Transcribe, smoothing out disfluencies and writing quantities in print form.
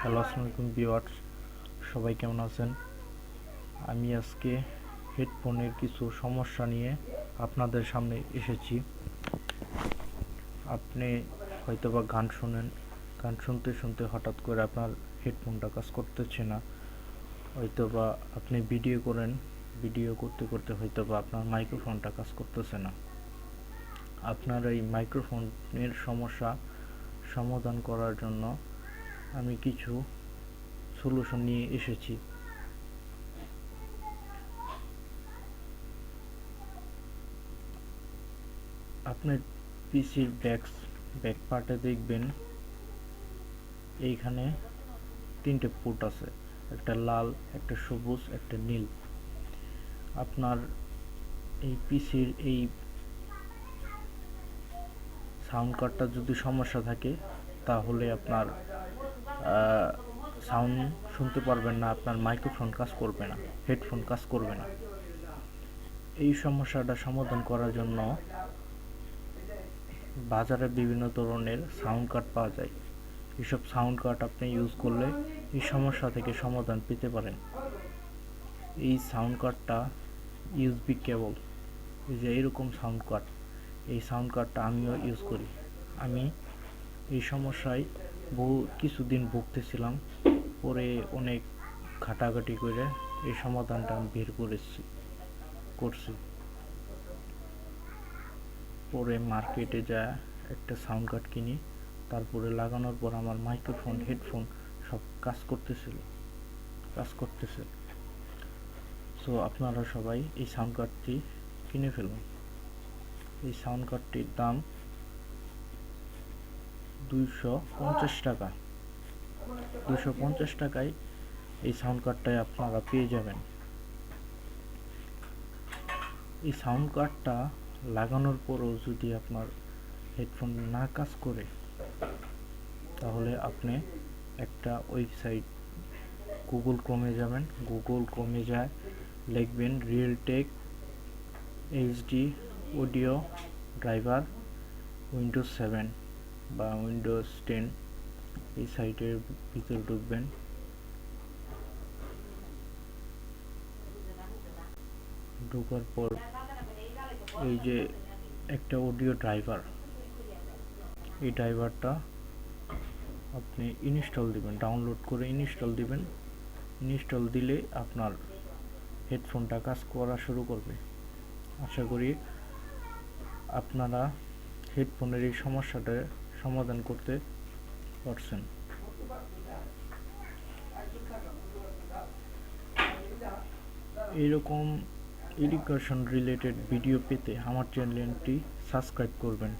Hello, আসসালামু আলাইকুম viewers, সবাই কেমন আছেন? আমি আজকে হেডফোনের কিছু সমস্যা নিয়ে আপনাদের সামনে এসেছি। আপনি হয়তোবা গান শোনেন, গান শুনতে শুনতে হঠাৎ করে আপনার হেডফোনটা কাজ করতেছে না। হয়তোবা আপনি ভিডিও করেন, ভিডিও করতে করতে হয়তোবা আপনার মাইক্রোফোনটা কাজ করতেছে না। আপনার এই মাইক্রোফোনের সমস্যা সমাধান করার জন্য আমি কিছু সলিউশন নিয়ে এসেছি। আপনার পিসির ব্যাক পার্টে দেখবেন এইখানে তিনটে পোর্ট আছে, একটা লাল, একটা সবুজ, একটা নীল। আপনার এই পিসির এই সাউন্ড কার্ডটা যদি সমস্যা থাকে তাহলে আপনার সাউন্ড শুনতে পারবেন না, আপনার মাইক্রোফোন কাজ করবে না, হেডফোন কাজ করবে না। এই সমস্যাটা সমাধান করার জন্য বাজারে বিভিন্ন ধরনের সাউন্ড কার্ড পাওয়া যায়। এসব সাউন্ড কার্ড আপনি ইউজ করলে এই সমস্যা থেকে সমাধান পেতে পারেন। এই সাউন্ড কার্ডটা ইউএসবি কেবল, এই যে এরকম সাউন্ড কার্ড, এই সাউন্ড কার্ডটা আমিও ইউজ করি। আমি এই সমস্যায় কিছুদিন ভুগতেছিলাম, পরে অনেক ঘাটাঘাটি করে এই সমাধানটা আমি বের করছি। পরে মার্কেটে যা একটা সাউন্ড কার্ড কিনি, তারপরে লাগানোর পর আমার মাইক্রোফোন, হেডফোন সব কাজ করতেছে। সো আপনারা সবাই এই সাউন্ড কার্ডটি কিনে ফেলুন। এই সাউন্ড কার্ডটির দাম 250 টাকা। 250 টাকায় এই সাউন্ড কার্ডটাই আপনারা পেয়ে যাবেন। এই সাউন্ড কার্ডটা লাগানোর পরও যদি আপনার হেডফোন না কাজ করে, তাহলে আপনি একটা ওয়েবসাইট, গুগল ক্রোমে যাবেন, গুগল ক্রোমে যায় লিখবেন Realtek HD audio driver Windows 7 বা উইন্ডোজ 10, এই সাইটের ভিতরে ঢুকবেন। ঢোকার পর এই যে একটা অডিও ড্রাইভার, এই ড্রাইভারটা আপনি ইনস্টল দিবেন, ডাউনলোড করে ইনস্টল দিবেন। ইনস্টল দিলে আপনার হেডফোনটা কাজ করা শুরু করবে। আশা করি আপনারা হেডফোনের এই সমস্যাটা সমাধান করতে পারছেন। এইরকম এডুকেশন রিলেটেড ভিডিও পেতে আমার চ্যানেলটি সাবস্ক্রাইব করবেন।